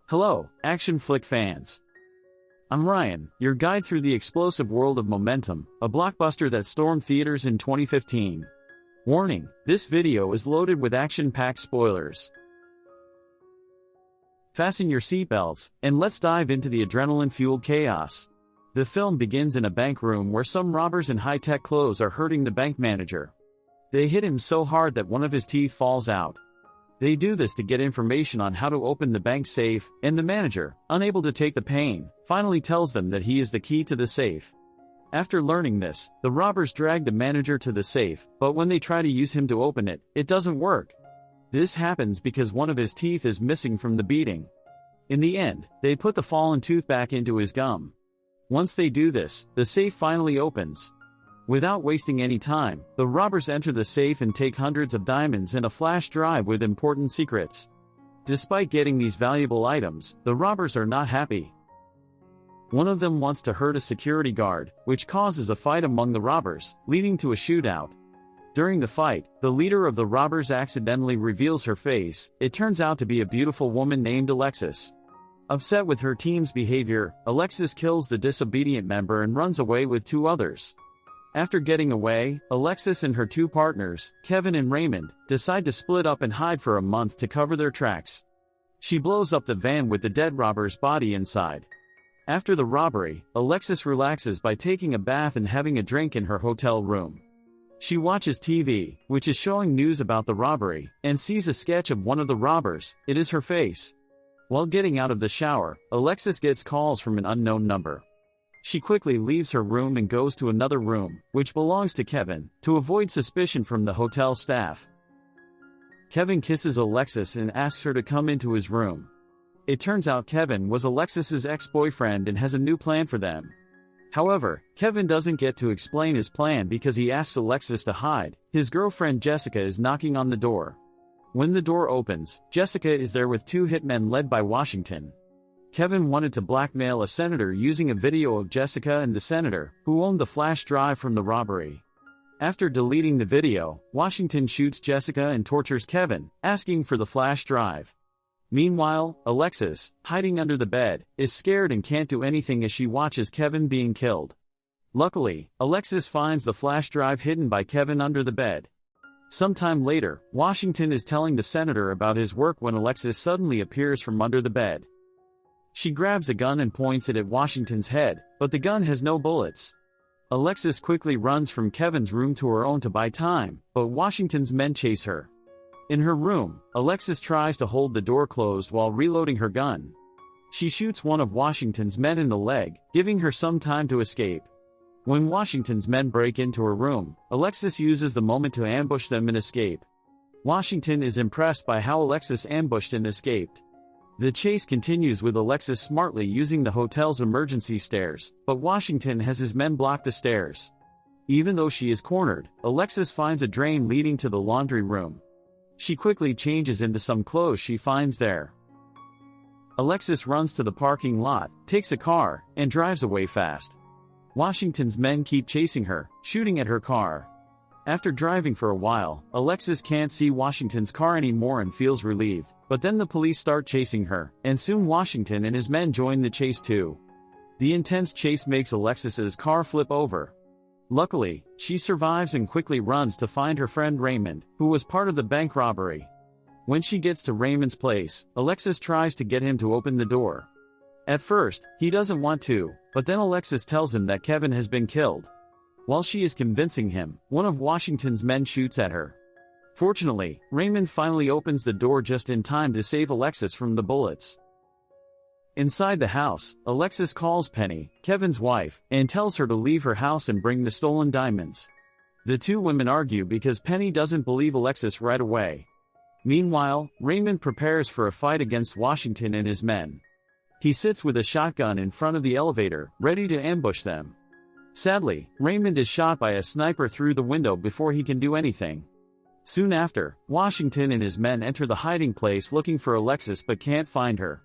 Hello, action flick fans. I'm Ryan, your guide through the explosive world of Momentum, a blockbuster that stormed theaters in 2015. Warning, this video is loaded with action-packed spoilers. Fasten your seatbelts, and let's dive into the adrenaline-fueled chaos. The film begins in a bank room where some robbers in high-tech clothes are hurting the bank manager. They hit him so hard that one of his teeth falls out. They do this to get information on how to open the bank safe, and the manager, unable to take the pain, finally tells them that he is the key to the safe. After learning this, the robbers drag the manager to the safe, but when they try to use him to open it, it doesn't work. This happens because one of his teeth is missing from the beating. In the end, they put the fallen tooth back into his gum. Once they do this, the safe finally opens. Without wasting any time, the robbers enter the safe and take hundreds of diamonds and a flash drive with important secrets. Despite getting these valuable items, the robbers are not happy. One of them wants to hurt a security guard, which causes a fight among the robbers, leading to a shootout. During the fight, the leader of the robbers accidentally reveals her face. It turns out to be a beautiful woman named Alexis. Upset with her team's behavior, Alexis kills the disobedient member and runs away with two others. After getting away, Alexis and her two partners, Kevin and Raymond, decide to split up and hide for a month to cover their tracks. She blows up the van with the dead robber's body inside. After the robbery, Alexis relaxes by taking a bath and having a drink in her hotel room. She watches TV, which is showing news about the robbery, and sees a sketch of one of the robbers. It is her face. While getting out of the shower, Alexis gets calls from an unknown number. She quickly leaves her room and goes to another room, which belongs to Kevin, to avoid suspicion from the hotel staff. Kevin kisses Alexis and asks her to come into his room. It turns out Kevin was Alexis's ex-boyfriend and has a new plan for them. However, Kevin doesn't get to explain his plan because he asks Alexis to hide. His girlfriend Jessica is knocking on the door. When the door opens, Jessica is there with two hitmen led by Washington. Kevin wanted to blackmail a senator using a video of Jessica and the senator, who owned the flash drive from the robbery. After deleting the video, Washington shoots Jessica and tortures Kevin, asking for the flash drive. Meanwhile, Alexis, hiding under the bed, is scared and can't do anything as she watches Kevin being killed. Luckily, Alexis finds the flash drive hidden by Kevin under the bed. Sometime later, Washington is telling the senator about his work when Alexis suddenly appears from under the bed. She grabs a gun and points it at Washington's head, but the gun has no bullets. Alexis quickly runs from Kevin's room to her own to buy time, but Washington's men chase her. In her room, Alexis tries to hold the door closed while reloading her gun. She shoots one of Washington's men in the leg, giving her some time to escape. When Washington's men break into her room, Alexis uses the moment to ambush them and escape. Washington is impressed by how Alexis ambushed and escaped. The chase continues with Alexis smartly using the hotel's emergency stairs, but Washington has his men block the stairs. Even though she is cornered, Alexis finds a drain leading to the laundry room. She quickly changes into some clothes she finds there. Alexis runs to the parking lot, takes a car, and drives away fast. Washington's men keep chasing her, shooting at her car. After driving for a while, Alexis can't see Washington's car anymore and feels relieved, but then the police start chasing her, and soon Washington and his men join the chase too. The intense chase makes Alexis's car flip over. Luckily, she survives and quickly runs to find her friend Raymond, who was part of the bank robbery. When she gets to Raymond's place, Alexis tries to get him to open the door. At first, he doesn't want to, but then Alexis tells him that Kevin has been killed. While she is convincing him, one of Washington's men shoots at her. Fortunately, Raymond finally opens the door just in time to save Alexis from the bullets. Inside the house, Alexis calls Penny, Kevin's wife, and tells her to leave her house and bring the stolen diamonds. The two women argue because Penny doesn't believe Alexis right away. Meanwhile, Raymond prepares for a fight against Washington and his men. He sits with a shotgun in front of the elevator, ready to ambush them. Sadly, Raymond is shot by a sniper through the window before he can do anything. Soon after, Washington and his men enter the hiding place looking for Alexis but can't find her.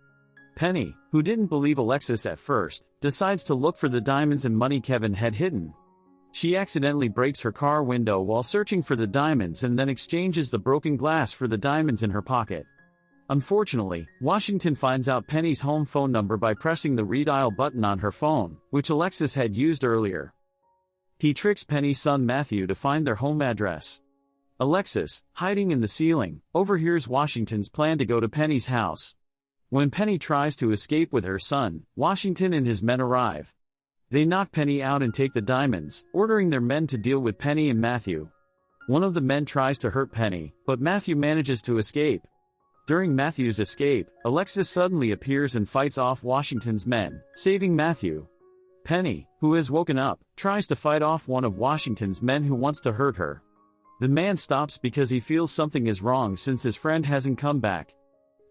Penny, who didn't believe Alexis at first, decides to look for the diamonds and money Kevin had hidden. She accidentally breaks her car window while searching for the diamonds and then exchanges the broken glass for the diamonds in her pocket. Unfortunately, Washington finds out Penny's home phone number by pressing the redial button on her phone, which Alexis had used earlier. He tricks Penny's son Matthew to find their home address. Alexis, hiding in the ceiling, overhears Washington's plan to go to Penny's house. When Penny tries to escape with her son, Washington and his men arrive. They knock Penny out and take the diamonds, ordering their men to deal with Penny and Matthew. One of the men tries to hurt Penny, but Matthew manages to escape. During Matthew's escape, Alexis suddenly appears and fights off Washington's men, saving Matthew. Penny, who has woken up, tries to fight off one of Washington's men who wants to hurt her. The man stops because he feels something is wrong since his friend hasn't come back.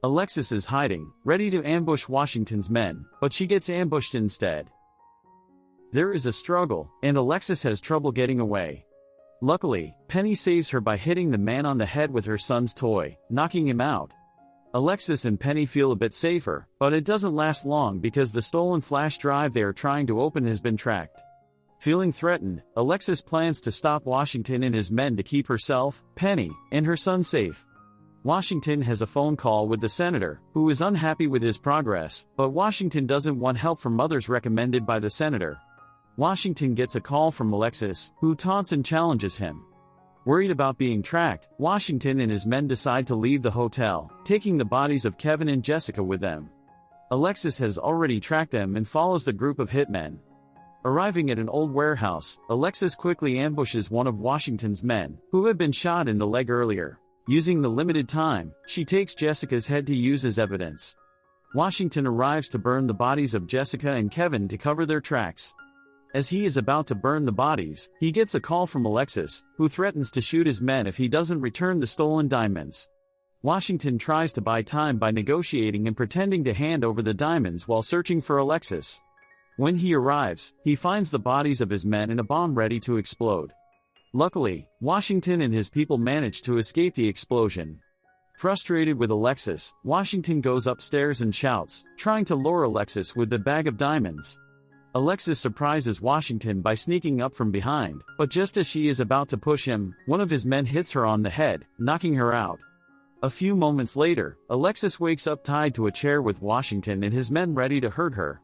Alexis is hiding, ready to ambush Washington's men, but she gets ambushed instead. There is a struggle, and Alexis has trouble getting away. Luckily, Penny saves her by hitting the man on the head with her son's toy, knocking him out. Alexis and Penny feel a bit safer, but it doesn't last long because the stolen flash drive they are trying to open has been tracked. Feeling threatened, Alexis plans to stop Washington and his men to keep herself, Penny, and her son safe. Washington has a phone call with the senator, who is unhappy with his progress, but Washington doesn't want help from others recommended by the senator. Washington gets a call from Alexis, who taunts and challenges him. Worried about being tracked, Washington and his men decide to leave the hotel, taking the bodies of Kevin and Jessica with them. Alexis has already tracked them and follows the group of hitmen. Arriving at an old warehouse, Alexis quickly ambushes one of Washington's men, who had been shot in the leg earlier. Using the limited time, she takes Jessica's head to use as evidence. Washington arrives to burn the bodies of Jessica and Kevin to cover their tracks. As he is about to burn the bodies, he gets a call from Alexis, who threatens to shoot his men if he doesn't return the stolen diamonds. Washington tries to buy time by negotiating and pretending to hand over the diamonds while searching for Alexis. When he arrives, he finds the bodies of his men and a bomb ready to explode. Luckily, Washington and his people manage to escape the explosion. Frustrated with Alexis, Washington goes upstairs and shouts, trying to lure Alexis with the bag of diamonds. Alexis surprises Washington by sneaking up from behind, but just as she is about to push him, one of his men hits her on the head, knocking her out. A few moments later, Alexis wakes up tied to a chair with Washington and his men ready to hurt her.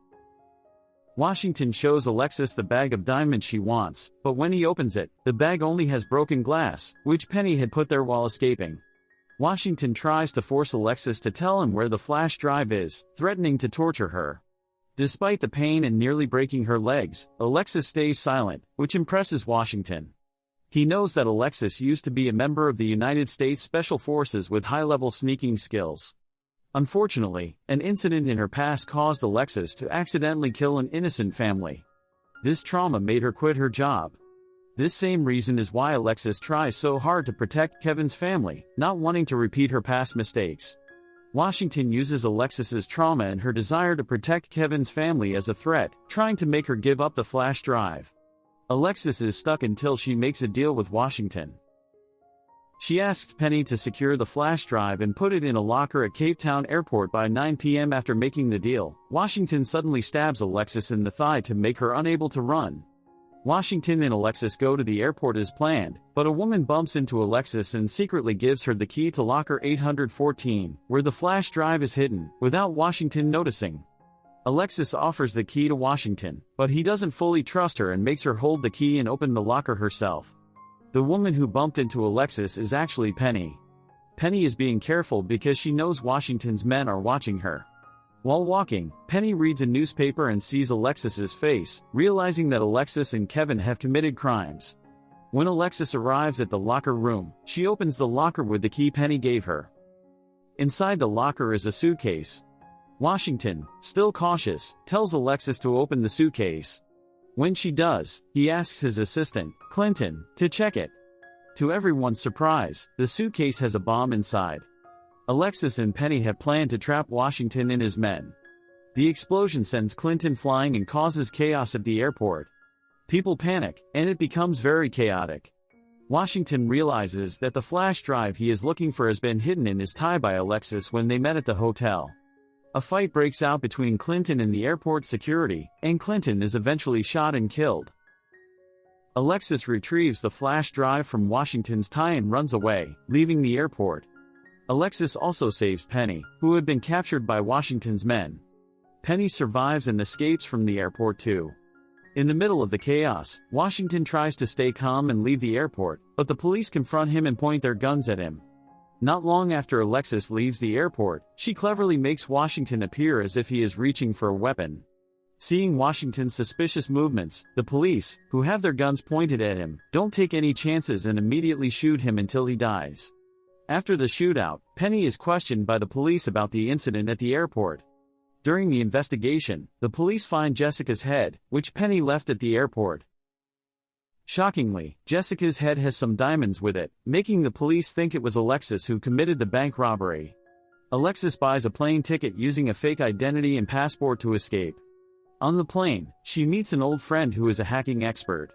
Washington shows Alexis the bag of diamonds she wants, but when he opens it, the bag only has broken glass, which Penny had put there while escaping. Washington tries to force Alexis to tell him where the flash drive is, threatening to torture her. Despite the pain and nearly breaking her legs, Alexis stays silent, which impresses Washington. He knows that Alexis used to be a member of the United States Special Forces with high-level sneaking skills. Unfortunately, an incident in her past caused Alexis to accidentally kill an innocent family. This trauma made her quit her job. This same reason is why Alexis tries so hard to protect Kevin's family, not wanting to repeat her past mistakes. Washington uses Alexis's trauma and her desire to protect Kevin's family as a threat, trying to make her give up the flash drive. Alexis is stuck until she makes a deal with Washington. She asks Penny to secure the flash drive and put it in a locker at Cape Town Airport by 9 p.m. After making the deal, Washington suddenly stabs Alexis in the thigh to make her unable to run. Washington and Alexis go to the airport as planned, but a woman bumps into Alexis and secretly gives her the key to locker 814, where the flash drive is hidden, without Washington noticing. Alexis offers the key to Washington, but he doesn't fully trust her and makes her hold the key and open the locker herself. The woman who bumped into Alexis is actually Penny. Penny is being careful because she knows Washington's men are watching her. While walking, Penny reads a newspaper and sees Alexis's face, realizing that Alexis and Kevin have committed crimes. When Alexis arrives at the locker room, she opens the locker with the key Penny gave her. Inside the locker is a suitcase. Washington, still cautious, tells Alexis to open the suitcase. When she does, he asks his assistant, Clinton, to check it. To everyone's surprise, the suitcase has a bomb inside. Alexis and Penny have planned to trap Washington and his men. The explosion sends Clinton flying and causes chaos at the airport. People panic, and it becomes very chaotic. Washington realizes that the flash drive he is looking for has been hidden in his tie by Alexis when they met at the hotel. A fight breaks out between Clinton and the airport security, and Clinton is eventually shot and killed. Alexis retrieves the flash drive from Washington's tie and runs away, leaving the airport. Alexis also saves Penny, who had been captured by Washington's men. Penny survives and escapes from the airport too. In the middle of the chaos, Washington tries to stay calm and leave the airport, but the police confront him and point their guns at him. Not long after Alexis leaves the airport, she cleverly makes Washington appear as if he is reaching for a weapon. Seeing Washington's suspicious movements, the police, who have their guns pointed at him, don't take any chances and immediately shoot him until he dies. After the shootout, Penny is questioned by the police about the incident at the airport. During the investigation, the police find Jessica's head, which Penny left at the airport. Shockingly, Jessica's head has some diamonds with it, making the police think it was Alexis who committed the bank robbery. Alexis buys a plane ticket using a fake identity and passport to escape. On the plane, she meets an old friend who is a hacking expert.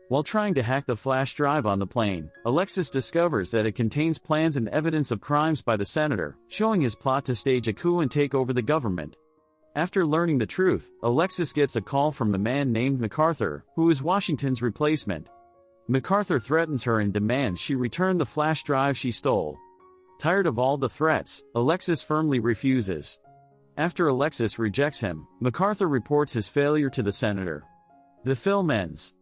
While trying to hack the flash drive on the plane, Alexis discovers that it contains plans and evidence of crimes by the senator, showing his plot to stage a coup and take over the government. After learning the truth, Alexis gets a call from a man named MacArthur, who is Washington's replacement. MacArthur threatens her and demands she return the flash drive she stole. Tired of all the threats, Alexis firmly refuses. After Alexis rejects him, MacArthur reports his failure to the senator. The film ends.